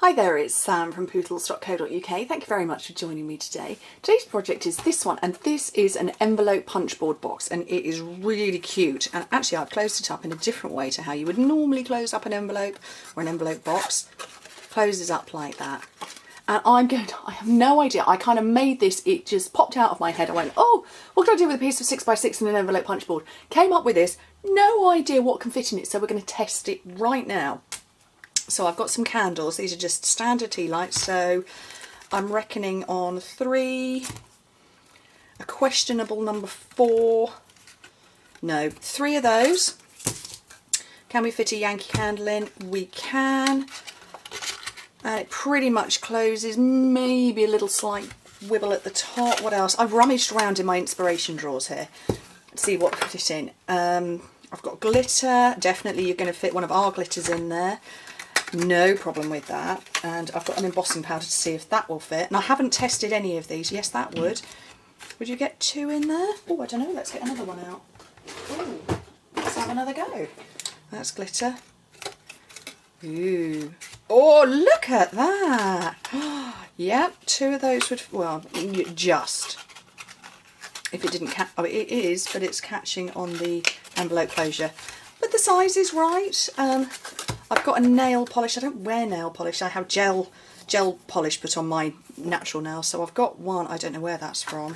Hi there, it's Sam from poodles.co.uk. Thank you very much for joining me today. Today's project is this one, and this is an envelope punchboard box, and it is really cute. And actually I've closed it up in a different way to how you would normally close up an envelope or an envelope box. Closes up like that. And I have no idea, I kind of made this, it just popped out of my head. I went, oh, what can I do with a piece of 6x6 and an envelope punchboard? Came up with this, no idea what can fit in it, so we're going to test it right now. So I've got some candles. These are just standard tea lights. So I'm reckoning on 3, a questionable number 4, no, 3 of those. Can we fit a Yankee candle in? We can. And it pretty much closes, maybe a little slight wibble at the top. What else? I've rummaged around in my inspiration drawers here to see what to fit in. I've got glitter. Definitely you're going to fit one of our glitters in there. No problem with that. And I've got an embossing powder to see if that will fit. And I haven't tested any of these. Yes, that would. Would you get 2 in there? Oh, I don't know. Let's get another one out. Ooh, let's have another go. That's glitter. Ooh. Oh, look at that. Yep, 2 of those would, well, just. If it didn't catch, oh, it is, but it's catching on the envelope closure. But the size is right. I've got a nail polish. I don't wear nail polish. I have gel polish put on my natural nails. So I've got one. I don't know where that's from.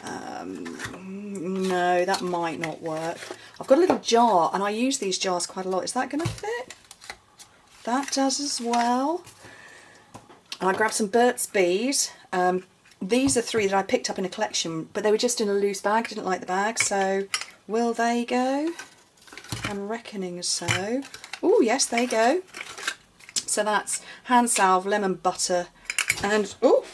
No, that might not work. I've got a little jar, and I use these jars quite a lot. Is that going to fit? That does as well. And I grabbed some Burt's Bees. These are 3 that I picked up in a collection, but they were just in a loose bag. I didn't like the bag, so will they go? I'm reckoning so. Oh yes, there you go. So that's hand salve, lemon butter, and oh,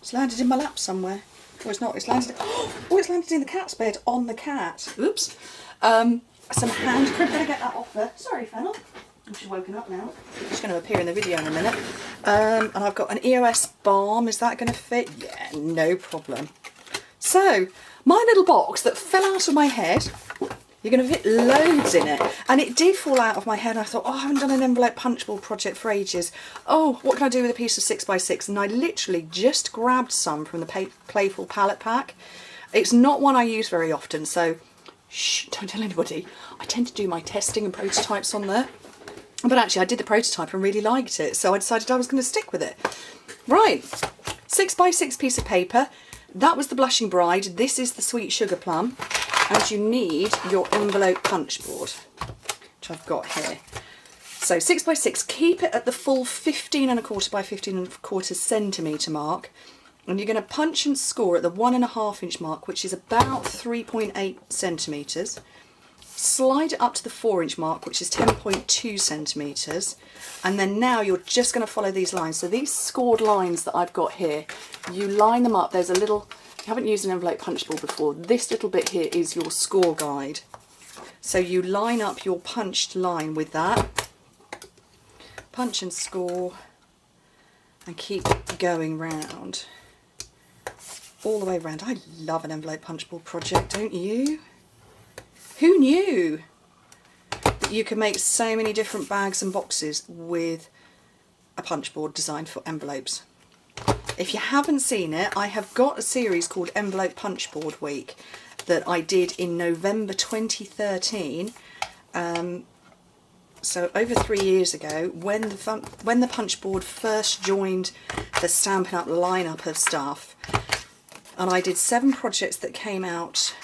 it's landed in my lap somewhere. Oh, it's not. It's landed. Oh, it's landed in the cat's bed on the cat. Oops. Some hand cream. Better get that off there. Sorry, Fennel. She's woken up now. She's going to appear in the video in a minute. And I've got an EOS balm. Is that going to fit? Yeah, no problem. So my little box that fell out of my head. You're going to fit loads in it. And it did fall out of my head. And I thought, oh, I haven't done an envelope punchboard project for ages. Oh, what can I do with a piece of 6x6? And I literally just grabbed some from the Playful palette pack. It's not one I use very often, so shh, don't tell anybody. I tend to do my testing and prototypes on there. But actually, I did the prototype and really liked it, so I decided I was going to stick with it. Right, 6x6 piece of paper. That was the Blushing Bride. This is the Sweet Sugar Plum. And you need your envelope punchboard, which I've got here. So 6x6, keep it at the full 15¼ by 15¼ centimetre mark. And you're going to punch and score at the 1½ inch mark, which is about 3.8 centimetres. Slide it up to the 4 inch mark, which is 10.2 centimetres. And then now you're just going to follow these lines. So these scored lines that I've got here, you line them up. There's a little... I haven't used an envelope punchboard before. This little bit here is your score guide. So you line up your punched line with that. Punch and score. And keep going round. All the way round. I love an envelope punchboard project, don't you? Who knew that you could make so many different bags and boxes with a punchboard designed for envelopes? If you haven't seen it, I have got a series called Envelope Punchboard Week that I did in November 2013. So over 3 years ago, when the punchboard first joined the Stampin' Up lineup of stuff. And I did 7 projects that came out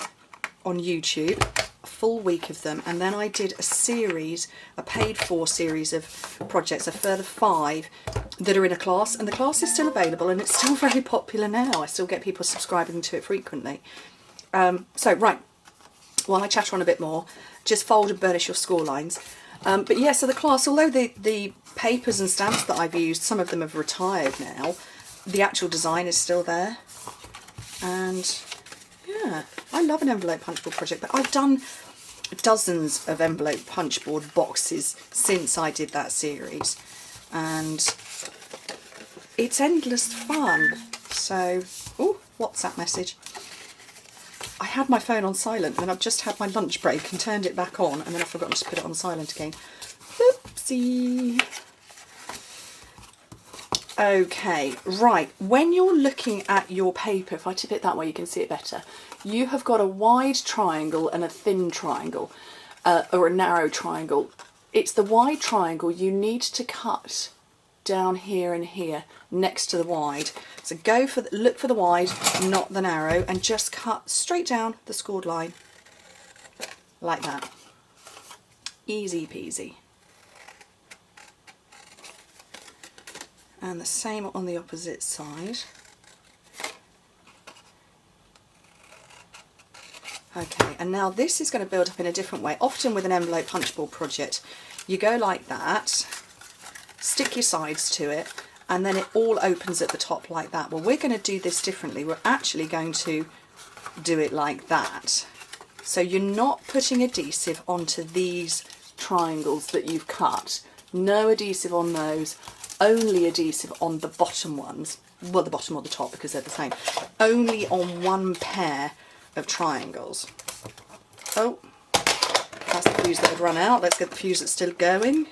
on YouTube, a full week of them, and then I did a series, a paid-for series of projects, a further 5 that are in a class, and the class is still available and it's still very popular now. I still get people subscribing to it frequently. So right, while I chatter on a bit more, just fold and burnish your score lines. But yeah, so the class, although the papers and stamps that I've used, some of them have retired now, the actual design is still there. And yeah, I love an envelope punchboard project, but I've done dozens of envelope punchboard boxes since I did that series, and it's endless fun. So, oh, WhatsApp message. I had my phone on silent and I've just had my lunch break and turned it back on, and then I've forgotten to put it on silent again. Oopsie. Okay, right, when you're looking at your paper, if I tip it that way you can see it better, you have got a wide triangle and a thin triangle, or a narrow triangle. It's the wide triangle you need to cut down here and here next to the wide. So look for the wide, not the narrow, and just cut straight down the scored line like that. Easy peasy. And the same on the opposite side. Okay, and now this is going to build up in a different way. Often with an envelope punchboard project, you go like that, stick your sides to it, and then it all opens at the top like that. Well, we're going to do this differently. We're actually going to do it like that. So you're not putting adhesive onto these triangles that you've cut. No adhesive on those. Only adhesive on the bottom ones, well, the bottom or the top because they're the same, only on one pair of triangles. Oh, that's the fuse that had run out. Let's get the fuse that's still going.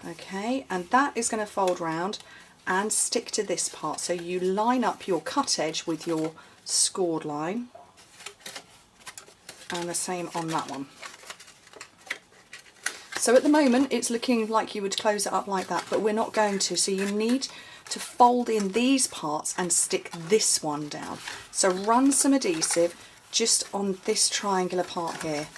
Okay, and that is going to fold round and stick to this part. So you line up your cut edge with your scored line, and the same on that one. So at the moment it's looking like you would close it up like that, but we're not going to, so you need to fold in these parts and stick this one down. So run some adhesive just on this triangular part here.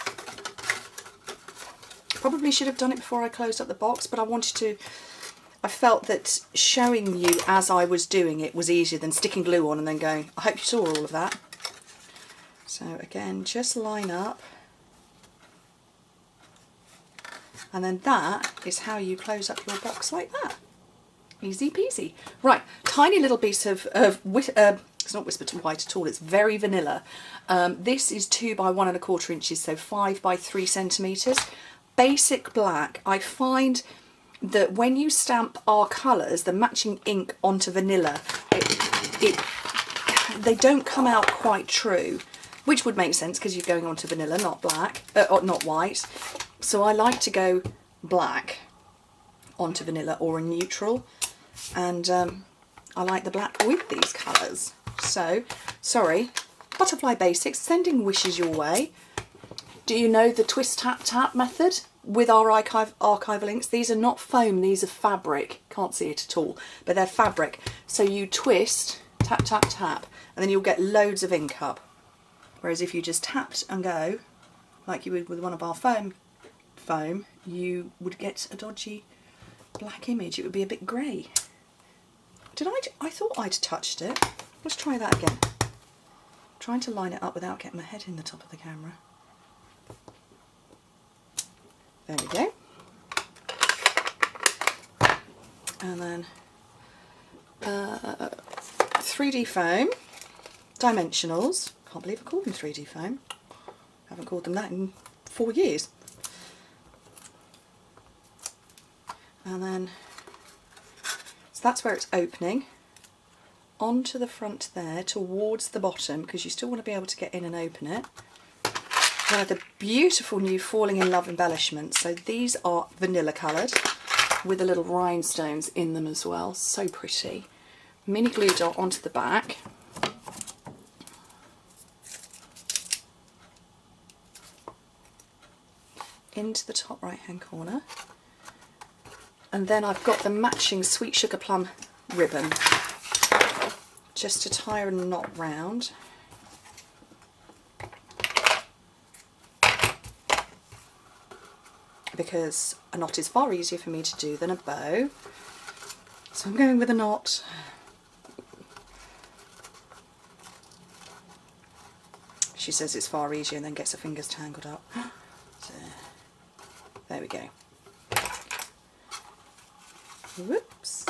Probably should have done it before I closed up the box, but I felt that showing you as I was doing it was easier than sticking glue on and then going, I hope you saw all of that. So again, just line up. And then that is how you close up your box like that. Easy peasy. Right, tiny little piece of it's not Whisper to White at all, it's very vanilla. This is 2 by 1 1/4 inches, so 5 by 3 centimetres. Basic black. I find that when you stamp our colours, the matching ink onto vanilla, they don't come out quite true, which would make sense because you're going onto vanilla, not black, or not white. So I like to go black onto vanilla or a neutral, and I like the black with these colours. So, sorry, Butterfly Basics, sending wishes your way. Do you know the twist tap tap method with our archival inks? These are not foam, these are fabric. Can't see it at all, but they're fabric. So you twist, tap, tap, tap, and then you'll get loads of ink up. Whereas if you just tapped and go, like you would with one of our foam, you would get a dodgy black image. It would be a bit grey. I thought I'd touched it. Let's try that again. I'm trying to line it up without getting my head in the top of the camera. There we go. And then 3D foam, dimensionals. Can't believe I called them 3D foam. Haven't called them that in 4 years. And then, so that's where it's opening. Onto the front there, towards the bottom, because you still want to be able to get in and open it. One of the beautiful new Falling in Love embellishments. So these are vanilla coloured with the little rhinestones in them as well. So pretty. Mini glue dot onto the back. Into the top right hand corner. And then I've got the matching Sweet Sugar Plum ribbon just to tie a knot round. Because a knot is far easier for me to do than a bow. So I'm going with a knot. She says it's far easier and then gets her fingers tangled up. So, there we go. Whoops.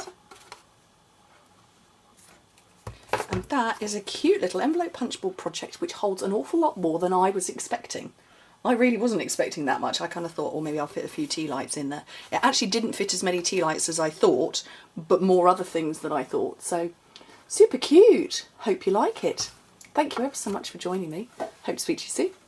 And that is a cute little envelope punchboard project which holds an awful lot more than I was expecting. I really wasn't expecting that much. I kind of thought, well, maybe I'll fit a few tea lights in there. It actually didn't fit as many tea lights as I thought, but more other things than I thought. So, super cute. Hope you like it. Thank you ever so much for joining me. Hope to speak to you soon.